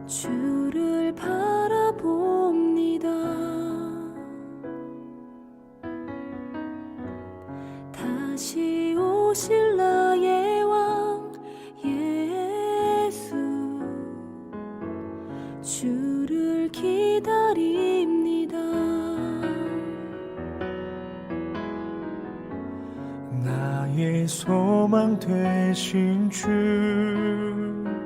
주를 바라봅니다. 다시 오실 나의 왕 예수, 주를 기다립니다. 나의 소망 되신 주를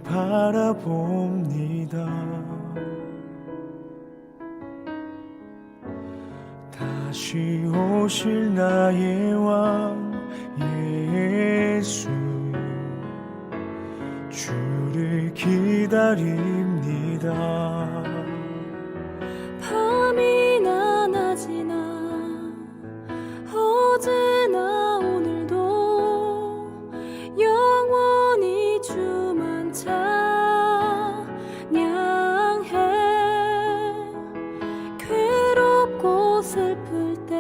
바라봅니다. 다시 오실 나의 왕 예수, 주를 기다립니다. 밤이나 낮이나 어제나 오늘도 영원히 주만 찬양해. 괴롭고 슬플 때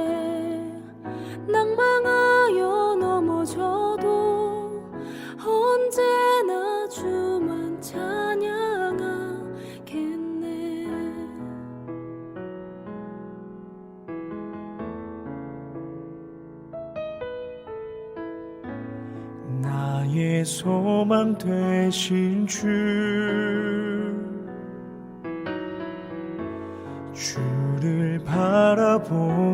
낭망하여 넘어져도 언제나 주만 찬양하겠네. 나의 소망 되신 주를 바라봅니다.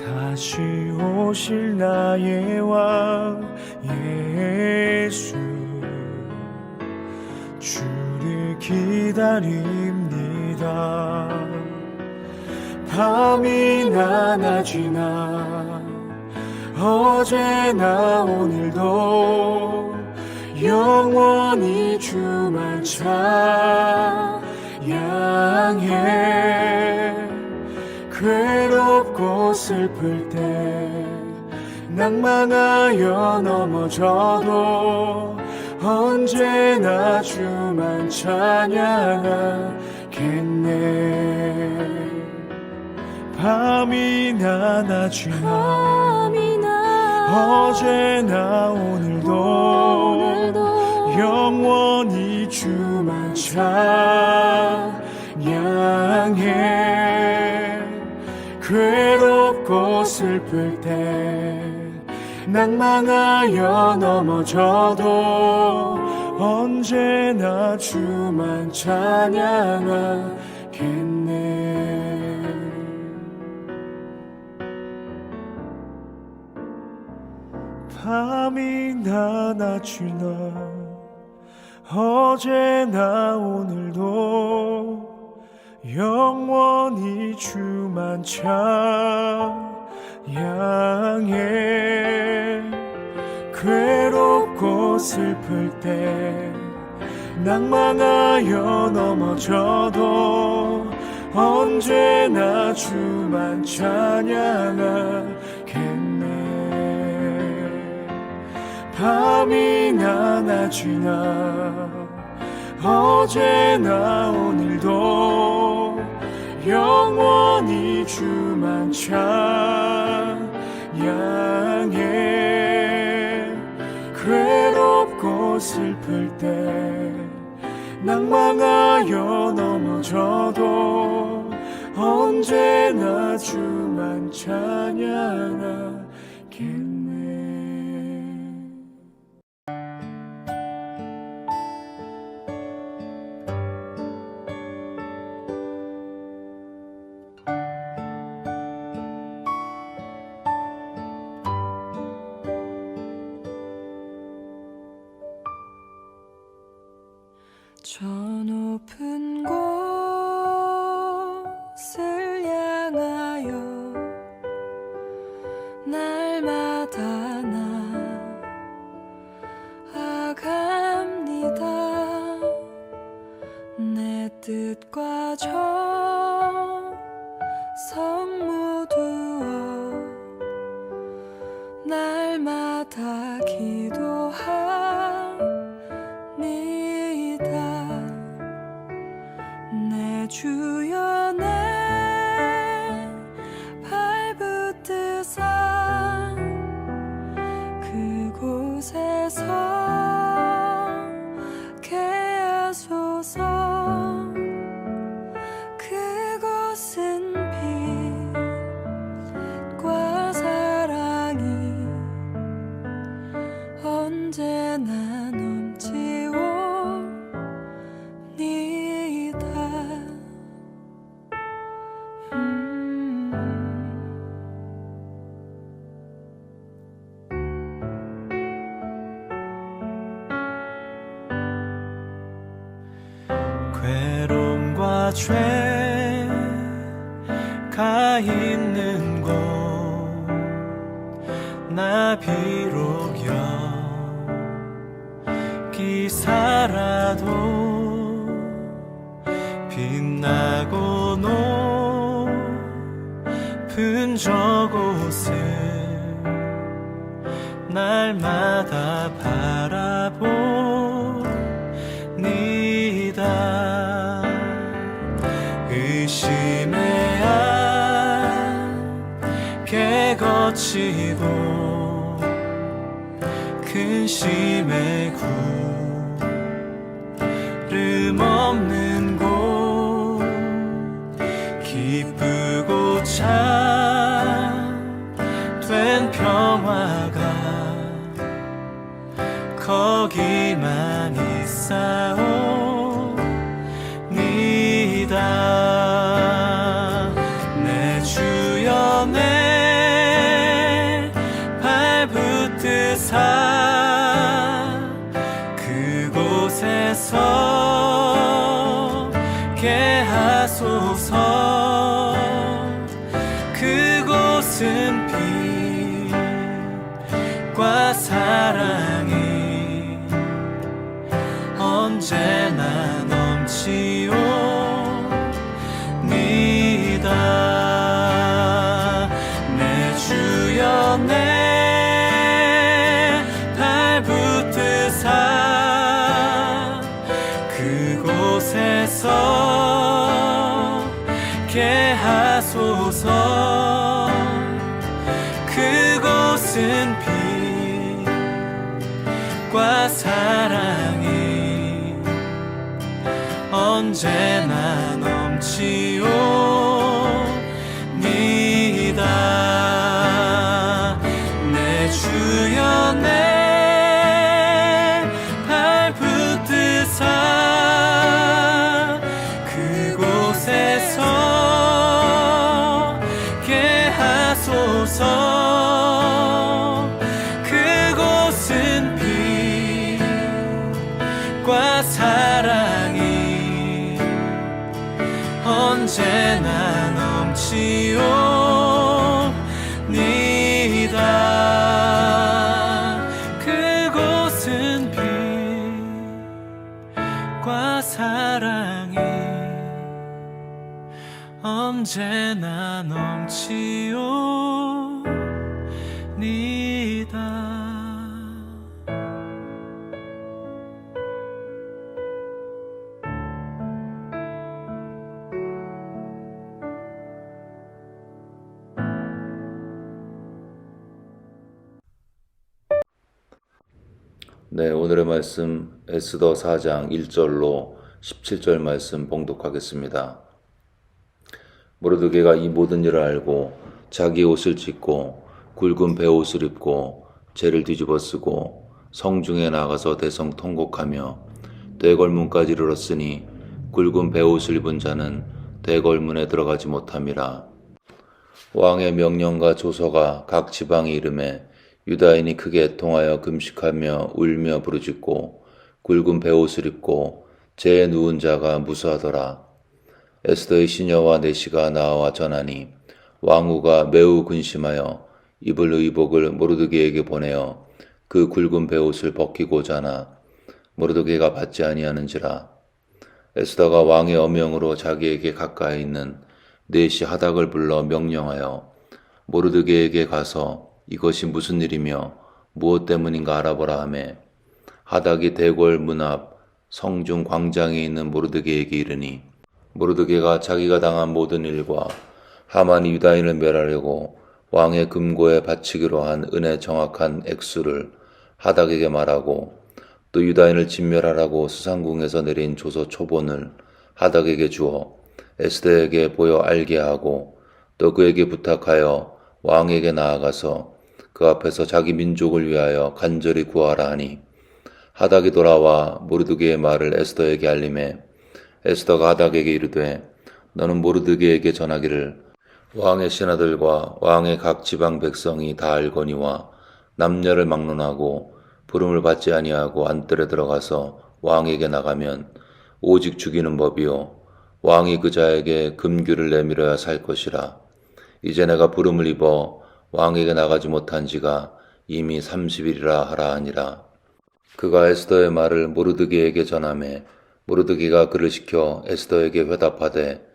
다시 오실 나의 왕 예수, 주를 기다립니다. 밤이나 낮이나 어제나 오늘도 영원히 주만 찬양해. 괴롭고 슬플 때 낭망하여 넘어져도 언제나 주만 찬양하겠네. 밤이나 낮이나 어제나 오늘도 영원히 주만 찬양해. 괴롭고 슬플 때 낭망하여 넘어져도 언제나 주만 찬양하겠네. 밤이나 낮이나 어제나 오늘도 영원히 주만 찬양해. 괴롭고 슬플 때 낭망하여 넘어져도 언제나 주만 찬양하겠네. 밤이나 낮이나 어제나 오늘도 영원히 주만 찬양해. 괴롭고 슬플 때 낭망하여 넘어져도 언제나 주만 찬양하겠네. 저 높은 곳을 향하여 날마다 나아갑니다. 내 뜻과 정성 모두어 날마다 기도합니다. 나 죄가 있는 곳 나 비록 여기 살아도 빛나고 높은 저곳을 날마다 바라보니다. 의심의 안개 거치고 근심의 구름 없는 곳 기쁘고 참된 평화가 거기만 있사옵니다. 내 주여 내 발붙드사 그곳에서 개하소서. 그곳은 빛과 사랑이 언제나 넘치옵니다. 내 주여 내 발붙드사 그곳에서 개하소서. 그곳은 빛과 사랑이 언제나 넘치옵니다. 내 주여 내 발붙드사 그곳에서 개하소서. 그곳은 빛과 사랑이 언제나 넘치옵니다. 그곳은 빛과 사랑이 언제나 넘치옵니다. 네, 오늘의 말씀 에스더 4장 1절로 17절 말씀 봉독하겠습니다. 모르드게가 이 모든 일을 알고 자기 옷을 찢고 굵은 베옷을 입고 죄를 뒤집어 쓰고 성중에 나가서 대성 통곡하며 대궐문까지 이르렀으니 굵은 베옷을 입은 자는 대궐문에 들어가지 못함이라. 왕의 명령과 조서가 각 지방에 이름에 유다인이 크게 애통하여 금식하며 울며 부르짖고 굵은 베옷을 입고 재에 누운 자가 무수하더라. 에스더의 시녀와 내시가 나와 전하니 왕후가 매우 근심하여 입을 의복을 모르드게에게 보내어 그 굵은 베옷을 벗기고자 하나 모르드게가 받지 아니하는지라. 에스더가 왕의 어명으로 자기에게 가까이 있는 내시 하닥을 불러 명령하여 모르드게에게 가서 이것이 무슨 일이며 무엇 때문인가 알아보라 하매 하닥이 대궐 문 앞 성중 광장에 있는 모르드게에게 이르니 모르드게가 자기가 당한 모든 일과 하만이 유다인을 멸하려고 왕의 금고에 바치기로 한 은의 정확한 액수를 하닥에게 말하고 또 유다인을 진멸하라고 수상궁에서 내린 조서 초본을 하닥에게 주어 에스더에게 보여 알게 하고 또 그에게 부탁하여 왕에게 나아가서 그 앞에서 자기 민족을 위하여 간절히 구하라 하니 하닥이 돌아와 모르드게의 말을 에스더에게 알림해 에스더가 하닥에게 이르되 너는 모르드게에게 전하기를 왕의 신하들과 왕의 각 지방 백성이 다 알거니와 남녀를 막론하고 부름을 받지 아니하고 안뜰에 들어가서 왕에게 나가면 오직 죽이는 법이요 왕이 그 자에게 금규를 내밀어야 살 것이라. 이제 내가 부름을 입어 왕에게 나가지 못한 지가 이미 30일이라 하라 하니라. 그가 에스더의 말을 모르드게에게 전하매 모르드게가 그를 시켜 에스더에게 회답하되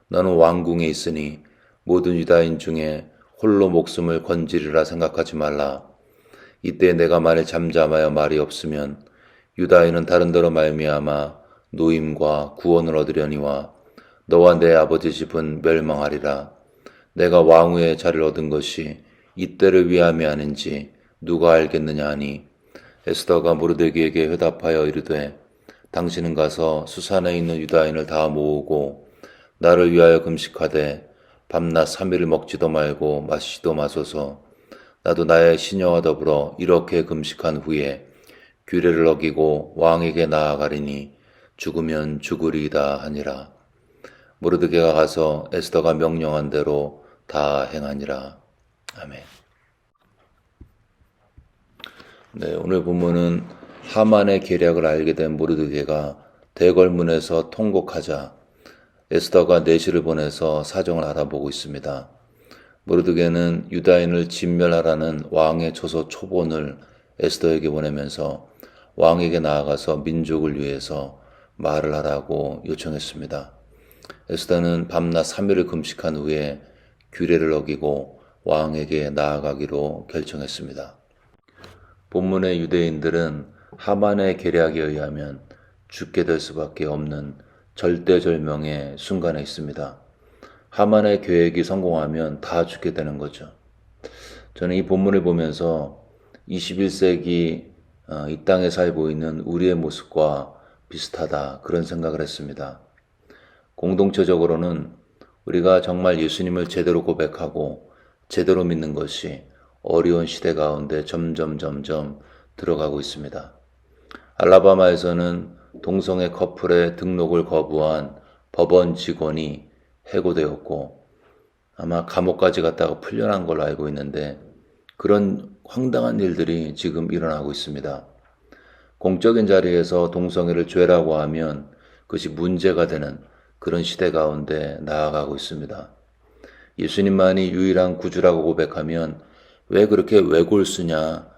너는 왕궁에 있으니 모든 유다인 중에 홀로 목숨을 건지리라 생각하지 말라. 이때 내가 만일 잠잠하여 말이 없으면 유다인은 다른 데로 말미암아 노임과 구원을 얻으려니와 너와 내 아버지 집은 멸망하리라. 내가 왕후의 자리를 얻은 것이 이때를 위함이 아닌지 누가 알겠느냐 하니 에스더가 모르드게에게 회답하여 이르되 당신은 가서 수산에 있는 유다인을 다 모으고 나를 위하여 금식하되 밤낮 3일을 먹지도 말고 마시지도 마소서. 나도 나의 시녀와 더불어 이렇게 금식한 후에 규례를 어기고 왕에게 나아가리니 죽으면 죽으리이다 하니라. 모르드게가 가서 에스더가 명령한 대로 다 행하니라. 아멘. 네, 오늘 본문은 하만의 계략을 알게 된 모르드게가 대궐문에서 통곡하자 에스더가 내시를 보내서 사정을 알아보고 있습니다. 모르드게는 유다인을 진멸하라는 왕의 조서 초본을 에스더에게 보내면서 왕에게 나아가서 민족을 위해서 말을 하라고 요청했습니다. 에스더는 밤낮 3일을 금식한 후에 규례를 어기고 왕에게 나아가기로 결정했습니다. 본문의 유대인들은 하만의 계략에 의하면 죽게 될 수밖에 없는 절대절명의 순간에 있습니다. 하만의 계획이 성공하면 다 죽게 되는 거죠. 저는 이 본문을 보면서 21세기 이 땅에 살고 있는 우리의 모습과 비슷하다 그런 생각을 했습니다. 공동체적으로는 우리가 정말 예수님을 제대로 고백하고 제대로 믿는 것이 어려운 시대 가운데 점점 들어가고 있습니다. 알라바마에서는 동성애 커플의 등록을 거부한 법원 직원이 해고되었고 아마 감옥까지 갔다가 풀려난 걸로 알고 있는데 그런 황당한 일들이 지금 일어나고 있습니다. 공적인 자리에서 동성애를 죄라고 하면 그것이 문제가 되는 그런 시대 가운데 나아가고 있습니다. 예수님만이 유일한 구주라고 고백하면 왜 그렇게 외골수냐?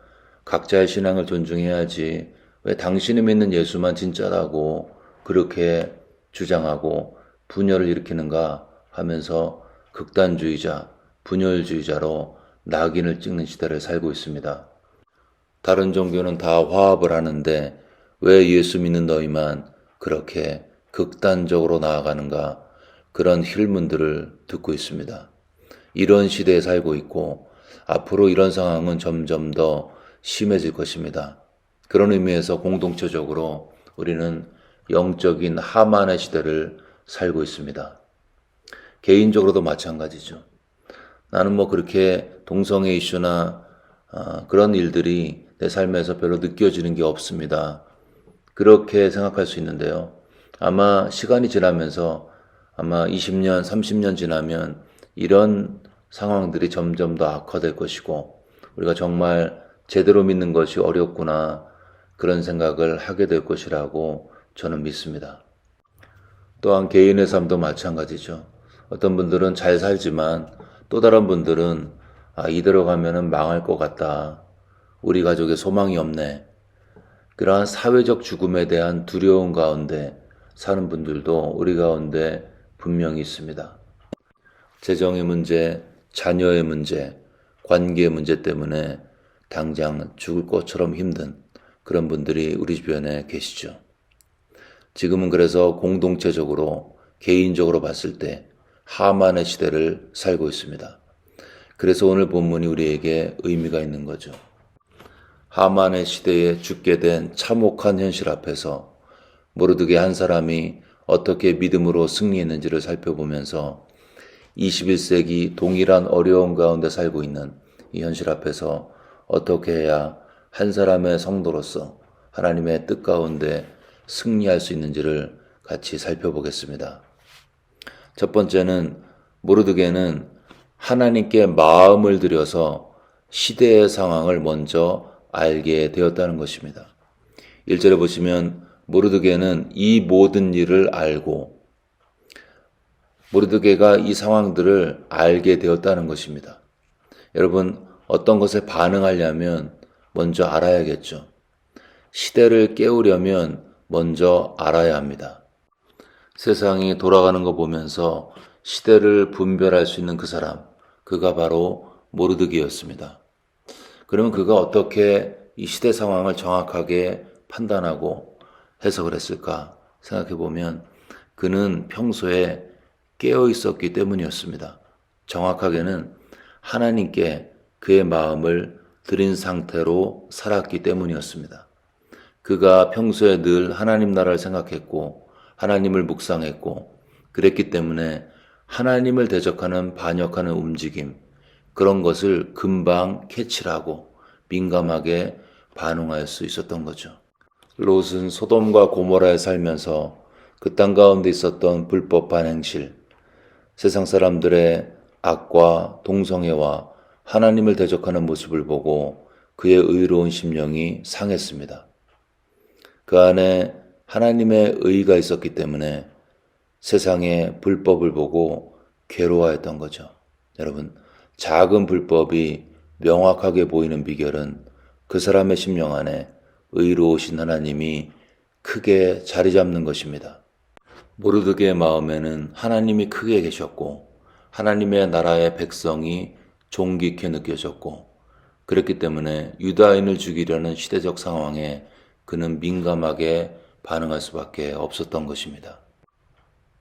각자의 신앙을 존중해야지. 왜 당신이 믿는 예수만 진짜라고 그렇게 주장하고 분열을 일으키는가 하면서 극단주의자, 분열주의자로 낙인을 찍는 시대를 살고 있습니다. 다른 종교는 다 화합을 하는데 왜 예수 믿는 너희만 그렇게 극단적으로 나아가는가 그런 힐문들을 듣고 있습니다. 이런 시대에 살고 있고 앞으로 이런 상황은 점점 더 심해질 것입니다. 그런 의미에서 공동체적으로 우리는 영적인 하만의 시대를 살고 있습니다. 개인적으로도 마찬가지죠. 나는 그렇게 동성애 이슈나 그런 일들이 내 삶에서 별로 느껴지는 게 없습니다. 그렇게 생각할 수 있는데요. 아마 시간이 지나면서 아마 20년, 30년 지나면 이런 상황들이 점점 더 악화될 것이고 우리가 정말 제대로 믿는 것이 어렵구나 그런 생각을 하게 될 것이라고 저는 믿습니다. 또한 개인의 삶도 마찬가지죠. 어떤 분들은 잘 살지만 또 다른 분들은 이대로 가면은 망할 것 같다. 우리 가족에 소망이 없네. 그러한 사회적 죽음에 대한 두려움 가운데 사는 분들도 우리 가운데 분명히 있습니다. 재정의 문제, 자녀의 문제, 관계의 문제 때문에 당장 죽을 것처럼 힘든 그런 분들이 우리 주변에 계시죠. 지금은 그래서 공동체적으로 개인적으로 봤을 때 하만의 시대를 살고 있습니다. 그래서 오늘 본문이 우리에게 의미가 있는 거죠. 하만의 시대에 죽게 된 참혹한 현실 앞에서 모르드게 한 사람이 어떻게 믿음으로 승리했는지를 살펴보면서 21세기 동일한 어려움 가운데 살고 있는 이 현실 앞에서 어떻게 해야 한 사람의 성도로서 하나님의 뜻 가운데 승리할 수 있는지를 같이 살펴보겠습니다. 첫 번째는 모르드게는 하나님께 마음을 들여서 시대의 상황을 먼저 알게 되었다는 것입니다. 1절에 보시면 모르드게는 이 모든 일을 알고 모르드게가 이 상황들을 알게 되었다는 것입니다. 여러분, 어떤 것에 반응하려면 먼저 알아야겠죠. 시대를 깨우려면 먼저 알아야 합니다. 세상이 돌아가는 거 보면서 시대를 분별할 수 있는 그 사람, 그가 바로 모르드게였습니다. 그러면 그가 어떻게 이 시대 상황을 정확하게 판단하고 해석을 했을까 생각해 보면 그는 평소에 깨어 있었기 때문이었습니다. 정확하게는 하나님께 그의 마음을 드린 상태로 살았기 때문이었습니다. 그가 평소에 늘 하나님 나라를 생각했고 하나님을 묵상했고 그랬기 때문에 하나님을 대적하는 반역하는 움직임, 그런 것을 금방 캐치를 하고 민감하게 반응할 수 있었던 거죠. 롯은 소돔과 고모라에 살면서 그 땅 가운데 있었던 불법한 행실, 세상 사람들의 악과 동성애와 하나님을 대적하는 모습을 보고 그의 의로운 심령이 상했습니다. 그 안에 하나님의 의가 있었기 때문에 세상의 불법을 보고 괴로워했던 거죠. 여러분, 작은 불법이 명확하게 보이는 비결은 그 사람의 심령 안에 의로우신 하나님이 크게 자리 잡는 것입니다. 모르드게의 마음에는 하나님이 크게 계셨고 하나님의 나라의 백성이 존귀케 느껴졌고 그렇기 때문에 유다인을 죽이려는 시대적 상황에 그는 민감하게 반응할 수밖에 없었던 것입니다.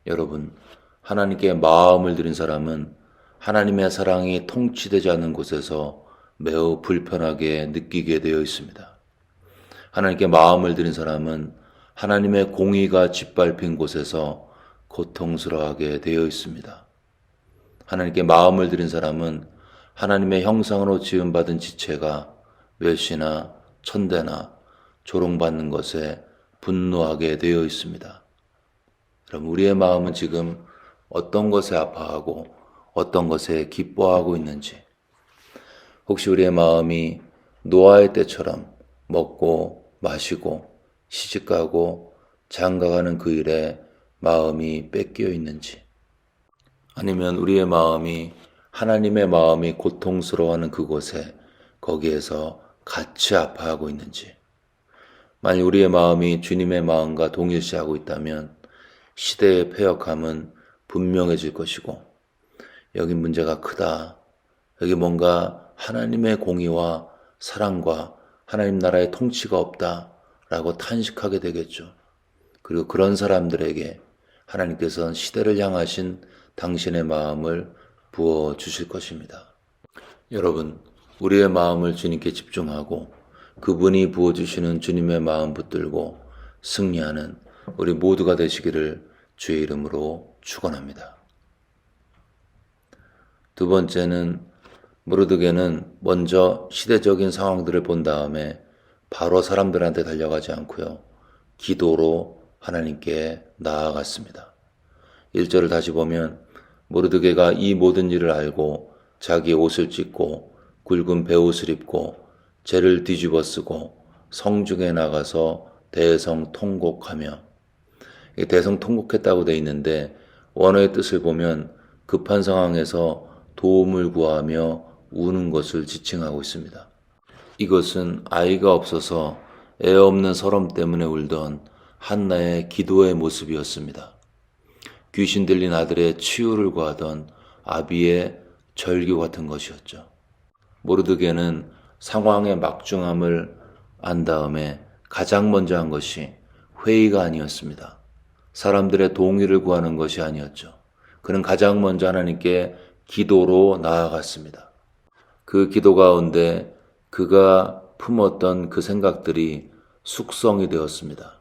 여러분, 하나님께 마음을 들인 사람은 하나님의 사랑이 통치되지 않는 곳에서 매우 불편하게 느끼게 되어 있습니다. 하나님께 마음을 들인 사람은 하나님의 공의가 짓밟힌 곳에서 고통스러워하게 되어 있습니다. 하나님께 마음을 들인 사람은 하나님의 형상으로 지음받은 지체가 멸시나 천대나 조롱받는 것에 분노하게 되어 있습니다. 그럼 우리의 마음은 지금 어떤 것에 아파하고 어떤 것에 기뻐하고 있는지, 혹시 우리의 마음이 노아의 때처럼 먹고 마시고 시집가고 장가가는 그 일에 마음이 뺏겨 있는지, 아니면 우리의 마음이 하나님의 마음이 고통스러워하는 그곳에 거기에서 같이 아파하고 있는지, 만약 우리의 마음이 주님의 마음과 동일시하고 있다면 시대의 패역함은 분명해질 것이고 여기 문제가 크다, 여기 뭔가 하나님의 공의와 사랑과 하나님 나라의 통치가 없다 라고 탄식하게 되겠죠. 그리고 그런 사람들에게 하나님께서는 시대를 향하신 당신의 마음을 부어주실 것입니다. 여러분, 우리의 마음을 주님께 집중하고 그분이 부어주시는 주님의 마음 붙들고 승리하는 우리 모두가 되시기를 주의 이름으로 축원합니다. 두 번째는 모르드게는 먼저 시대적인 상황들을 본 다음에 바로 사람들한테 달려가지 않고요. 기도로 하나님께 나아갔습니다. 1절을 다시 보면 모르드게가 이 모든 일을 알고 자기 옷을 찢고 굵은 베옷을 입고 죄를 뒤집어 쓰고 성중에 나가서 대성 통곡하며, 대성 통곡했다고 되어 있는데 원어의 뜻을 보면 급한 상황에서 도움을 구하며 우는 것을 지칭하고 있습니다. 이것은 아이가 없어서 애 없는 서름 때문에 울던 한나의 기도의 모습이었습니다. 귀신 들린 아들의 치유를 구하던 아비의 절규 같은 것이었죠. 모르드게는 상황의 막중함을 안 다음에 가장 먼저 한 것이 회의가 아니었습니다. 사람들의 동의를 구하는 것이 아니었죠. 그는 가장 먼저 하나님께 기도로 나아갔습니다. 그 기도 가운데 그가 품었던 그 생각들이 숙성이 되었습니다.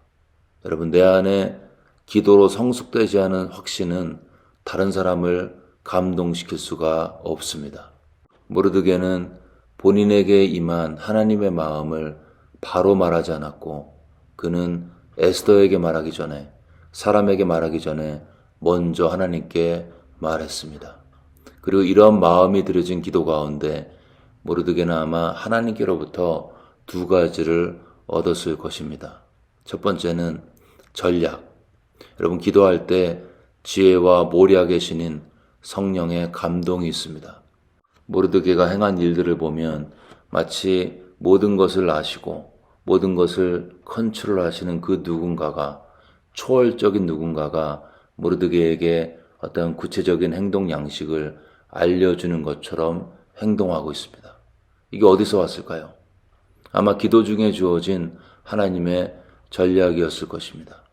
여러분, 내 안에 기도로 성숙되지 않은 확신은 다른 사람을 감동시킬 수가 없습니다. 모르드게는 본인에게 임한 하나님의 마음을 바로 말하지 않았고 그는 에스더에게 말하기 전에, 사람에게 말하기 전에 먼저 하나님께 말했습니다. 그리고 이런 마음이 들여진 기도 가운데 모르드게는 아마 하나님께로부터 두 가지를 얻었을 것입니다. 첫 번째는 전략. 여러분, 기도할 때 지혜와 모략의 신인 성령의 감동이 있습니다. 모르드게가 행한 일들을 보면 마치 모든 것을 아시고 모든 것을 컨트롤하시는 그 누군가가, 초월적인 누군가가 모르드게에게 어떤 구체적인 행동 양식을 알려주는 것처럼 행동하고 있습니다. 이게 어디서 왔을까요? 아마 기도 중에 주어진 하나님의 전략이었을 것입니다.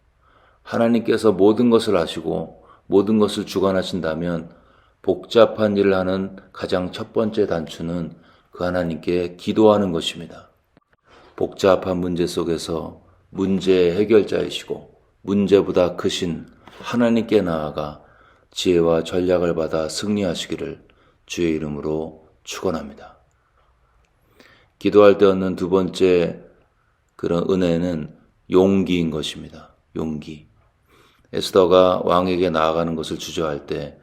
하나님께서 모든 것을 아시고 모든 것을 주관하신다면 복잡한 일을 하는 가장 첫 번째 단추는 그 하나님께 기도하는 것입니다. 복잡한 문제 속에서 문제의 해결자이시고 문제보다 크신 하나님께 나아가 지혜와 전략을 받아 승리하시기를 주의 이름으로 축원합니다. 기도할 때 얻는 두 번째 그런 은혜는 용기인 것입니다. 용기. 에스더가 왕에게 나아가는 것을 주저할 때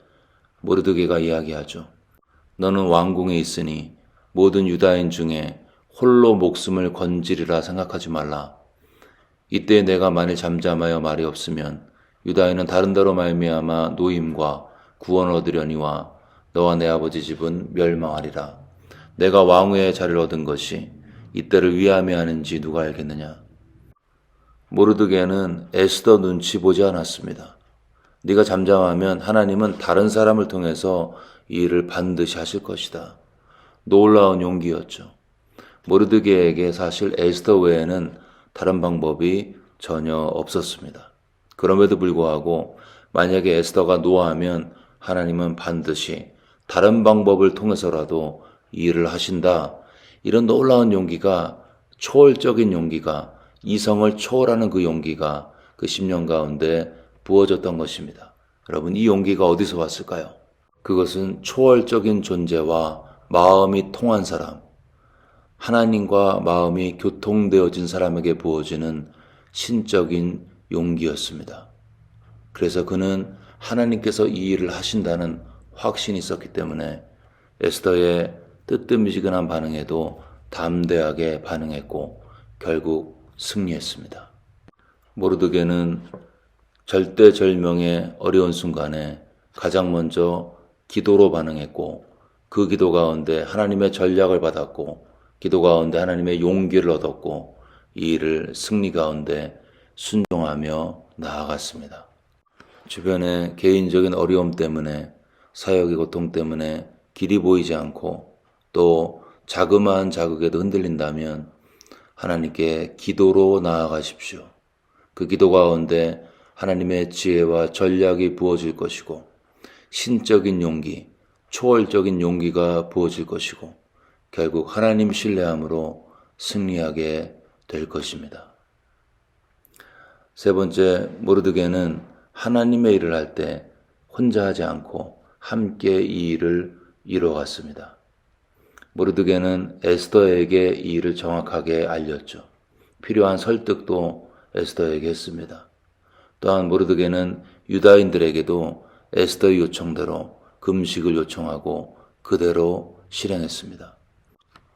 모르드게가 이야기하죠. 너는 왕궁에 있으니 모든 유다인 중에 홀로 목숨을 건지리라 생각하지 말라. 이때 내가 만일 잠잠하여 말이 없으면 유다인은 다른 데로 말미암아 노임과 구원을 얻으려니와 너와 내 아버지 집은 멸망하리라. 내가 왕후의 자리를 얻은 것이 이때를 위함이 하는지 누가 알겠느냐. 모르드게는 에스더 눈치 보지 않았습니다. 네가 잠잠하면 하나님은 다른 사람을 통해서 이 일을 반드시 하실 것이다. 놀라운 용기였죠. 모르드게에게 사실 에스더 외에는 다른 방법이 전혀 없었습니다. 그럼에도 불구하고 만약에 에스더가 노하면 하나님은 반드시 다른 방법을 통해서라도 이 일을 하신다. 이런 놀라운 용기가, 초월적인 용기가, 이성을 초월하는 그 용기가 그 10년 가운데 부어졌던 것입니다. 여러분, 이 용기가 어디서 왔을까요? 그것은 초월적인 존재와 마음이 통한 사람, 하나님과 마음이 교통되어진 사람에게 부어지는 신적인 용기였습니다. 그래서 그는 하나님께서 이 일을 하신다는 확신이 있었기 때문에 에스더의 뜨뜻미지근한 반응에도 담대하게 반응했고 결국 승리했습니다. 모르드게는 절대절명의 어려운 순간에 가장 먼저 기도로 반응했고 그 기도 가운데 하나님의 전략을 받았고 기도 가운데 하나님의 용기를 얻었고 이 일을 승리 가운데 순종하며 나아갔습니다. 주변의 개인적인 어려움 때문에 사역의 고통 때문에 길이 보이지 않고 또 자그마한 자극에도 흔들린다면 하나님께 기도로 나아가십시오. 그 기도 가운데 하나님의 지혜와 전략이 부어질 것이고 신적인 용기, 초월적인 용기가 부어질 것이고 결국 하나님 신뢰함으로 승리하게 될 것입니다. 세 번째, 모르드게는 하나님의 일을 할 때 혼자 하지 않고 함께 이 일을 이뤄갔습니다. 모르드게는 에스더에게 이 일을 정확하게 알렸죠. 필요한 설득도 에스더에게 했습니다. 또한 모르드게는 유다인들에게도 에스더의 요청대로 금식을 요청하고 그대로 실행했습니다.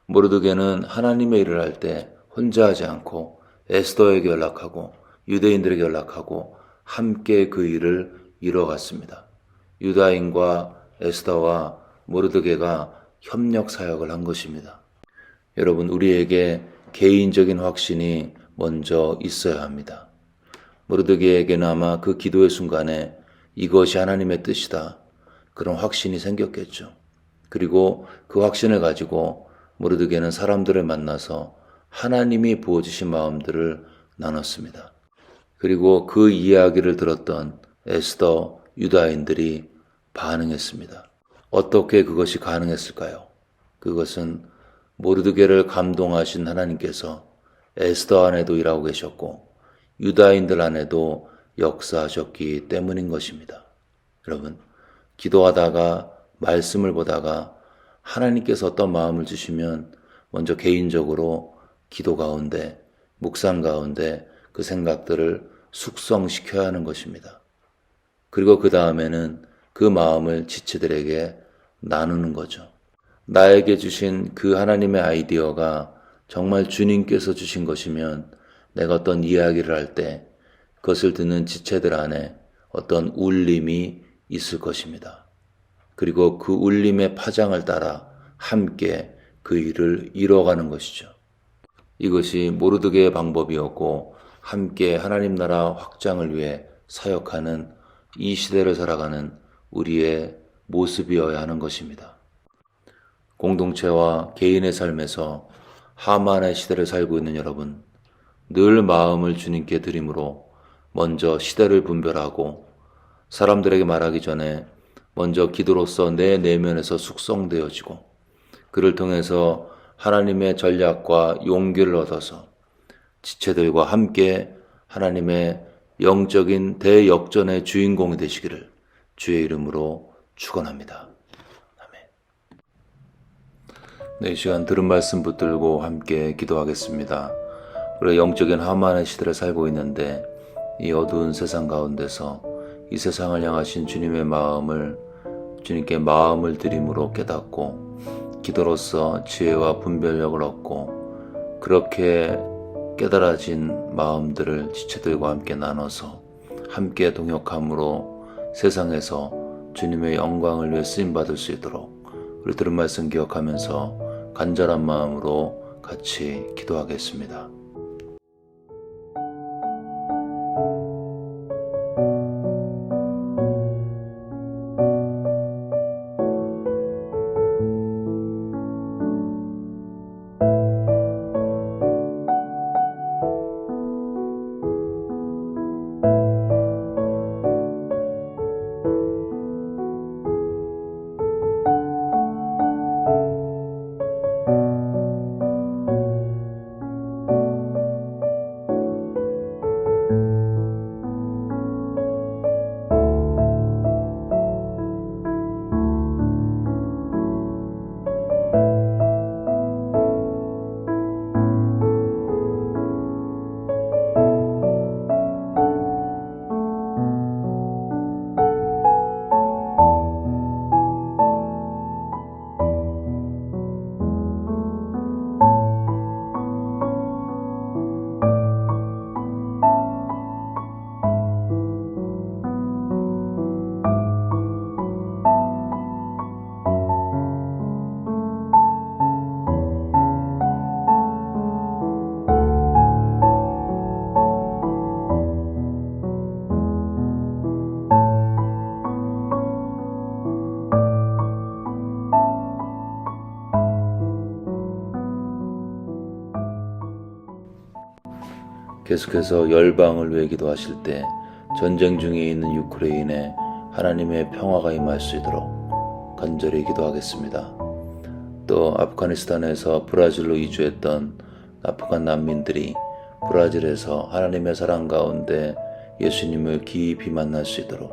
모르드게는 하나님의 일을 할 때 혼자 하지 않고 에스더에게 연락하고 유대인들에게 연락하고 함께 그 일을 이뤄갔습니다. 유다인과 에스더와 모르드게가 협력 사역을 한 것입니다. 여러분, 우리에게 개인적인 확신이 먼저 있어야 합니다. 모르드게에게는 아마 그 기도의 순간에 이것이 하나님의 뜻이다. 그런 확신이 생겼겠죠. 그리고 그 확신을 가지고 모르드게는 사람들을 만나서 하나님이 부어주신 마음들을 나눴습니다. 그리고 그 이야기를 들었던 에스더 유다인들이 반응했습니다. 어떻게 그것이 가능했을까요? 그것은 모르드게를 감동하신 하나님께서 에스더 안에도 일하고 계셨고 유다인들 안에도 역사하셨기 때문인 것입니다. 여러분, 기도하다가 말씀을 보다가 하나님께서 어떤 마음을 주시면 먼저 개인적으로 기도 가운데, 묵상 가운데 그 생각들을 숙성시켜야 하는 것입니다. 그리고 그 다음에는 그 마음을 지체들에게 나누는 거죠. 나에게 주신 그 하나님의 아이디어가 정말 주님께서 주신 것이면 내가 어떤 이야기를 할 때 그것을 듣는 지체들 안에 어떤 울림이 있을 것입니다. 그리고 그 울림의 파장을 따라 함께 그 일을 이뤄가는 것이죠. 이것이 모르드게의 방법이었고 함께 하나님 나라 확장을 위해 사역하는 이 시대를 살아가는 우리의 모습이어야 하는 것입니다. 공동체와 개인의 삶에서 하만의 시대를 살고 있는 여러분, 늘 마음을 주님께 드림으로 먼저 시대를 분별하고 사람들에게 말하기 전에 먼저 기도로서 내 내면에서 숙성되어지고 그를 통해서 하나님의 전략과 용기를 얻어서 지체들과 함께 하나님의 영적인 대역전의 주인공이 되시기를 주의 이름으로 축원합니다. 아멘. 네, 이 시간 들은 말씀 붙들고 함께 기도하겠습니다. 우리가 영적인 하만의 시대를 살고 있는데 이 어두운 세상 가운데서 이 세상을 향하신 주님의 마음을 주님께 마음을 드림으로 깨닫고 기도로서 지혜와 분별력을 얻고 그렇게 깨달아진 마음들을 지체들과 함께 나눠서 함께 동역함으로 세상에서 주님의 영광을 위해 쓰임받을 수 있도록 우리 들은 말씀 기억하면서 간절한 마음으로 같이 기도하겠습니다. 계속해서 열방을 위해 기도하실 때 전쟁 중에 있는 유크레인에 하나님의 평화가 임할 수 있도록 간절히 기도하겠습니다. 또 아프가니스탄에서 브라질로 이주했던 아프간 난민들이 브라질에서 하나님의 사랑 가운데 예수님을 깊이 만날 수 있도록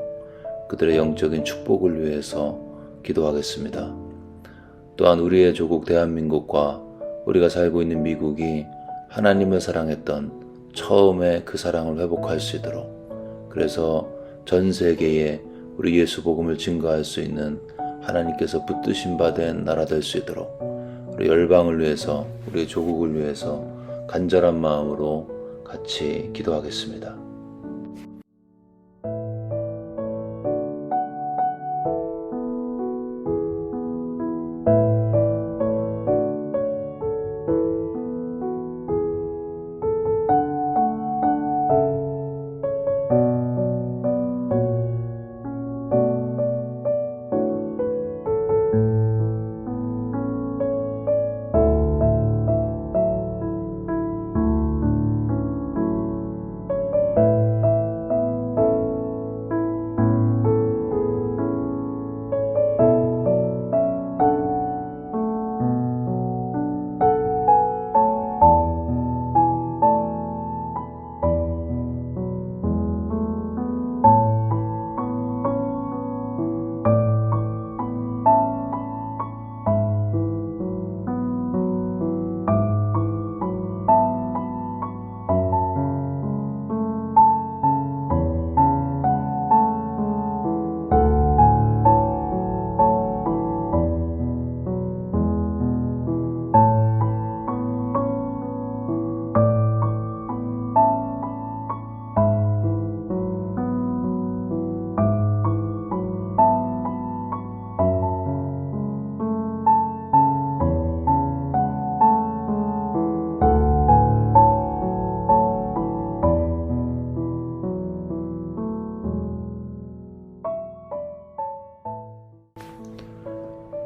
그들의 영적인 축복을 위해서 기도하겠습니다. 또한 우리의 조국 대한민국과 우리가 살고 있는 미국이 하나님을 사랑했던 처음에 그 사랑을 회복할 수 있도록 그래서 전 세계에 우리 예수 복음을 증거할 수 있는 하나님께서 붙드신 바 된 나라 될 수 있도록 우리 열방을 위해서 우리 조국을 위해서 간절한 마음으로 같이 기도하겠습니다.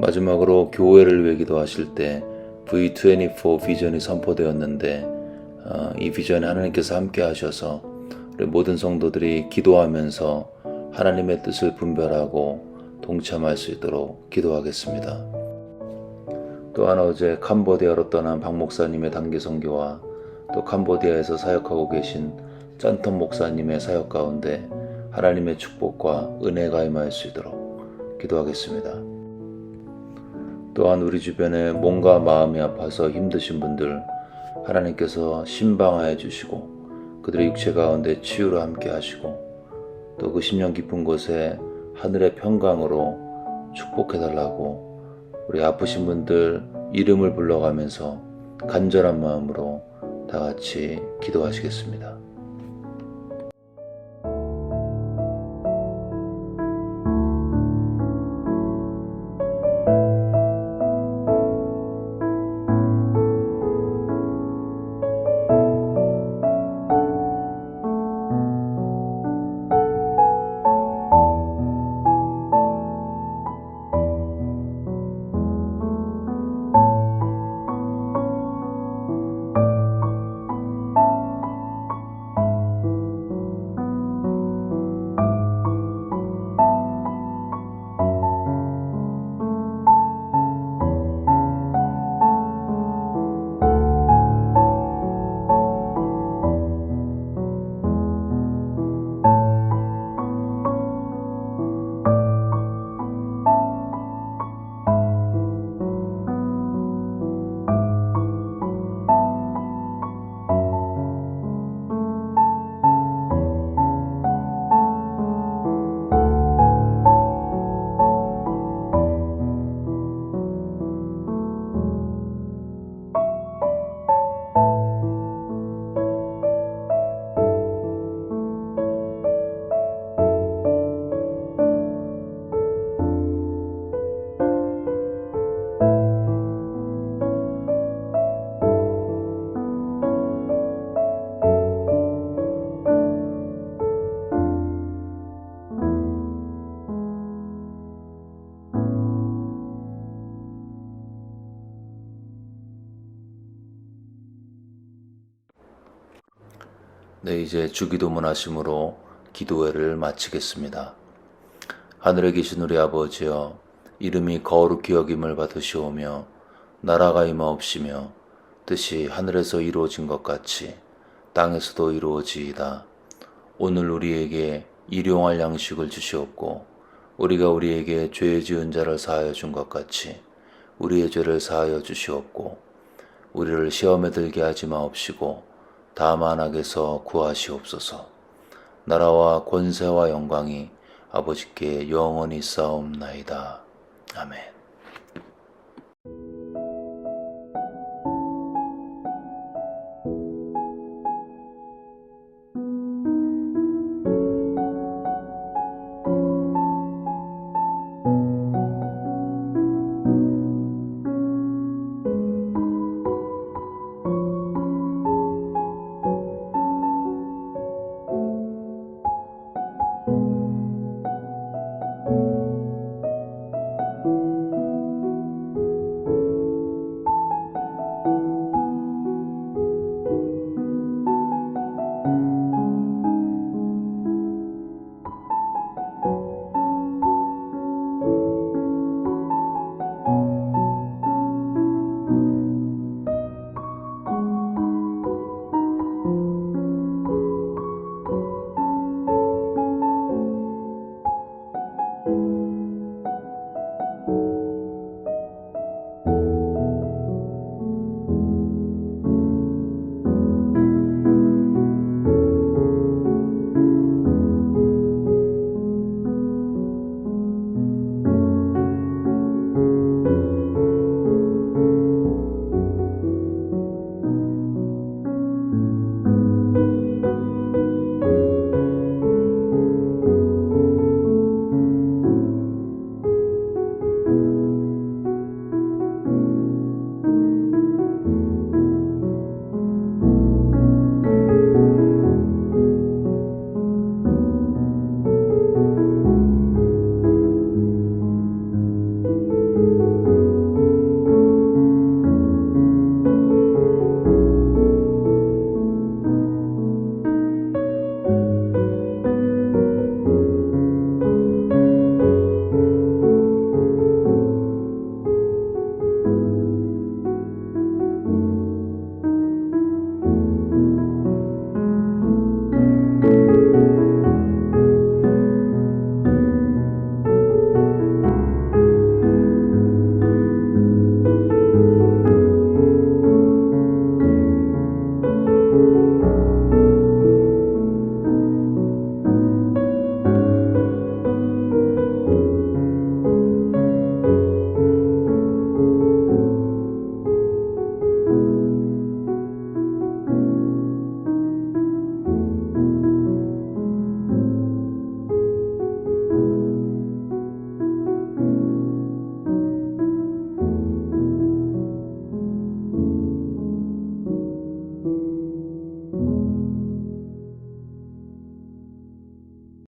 마지막으로 교회를 위해 기도하실 때 V24 비전이 선포되었는데 이 비전에 하나님께서 함께 하셔서 우리 모든 성도들이 기도하면서 하나님의 뜻을 분별하고 동참할 수 있도록 기도하겠습니다. 또한 어제 캄보디아로 떠난 박 목사님의 단기 선교와 또 캄보디아에서 사역하고 계신 짠텀 목사님의 사역 가운데 하나님의 축복과 은혜가 임할 수 있도록 기도하겠습니다. 또한 우리 주변에 몸과 마음이 아파서 힘드신 분들 하나님께서 신방하여 주시고 그들의 육체 가운데 치유를 함께 하시고 또 그 심령 깊은 곳에 하늘의 평강으로 축복해달라고 우리 아프신 분들 이름을 불러가면서 간절한 마음으로 다 같이 기도하시겠습니다. 네, 이제 주기도문 하심으로 기도회를 마치겠습니다. 하늘에 계신 우리 아버지여, 이름이 거룩히 여김을 받으시오며 나라가 임하옵시며 뜻이 하늘에서 이루어진 것 같이 땅에서도 이루어지이다. 오늘 우리에게 일용할 양식을 주시옵고 우리가 우리에게 죄 지은 자를 사하여 준 것 같이 우리의 죄를 사하여 주시옵고 우리를 시험에 들게 하지 마옵시고 다만 악에서 구하시옵소서. 나라와 권세와 영광이 아버지께 영원히 쌓옵나이다. 아멘.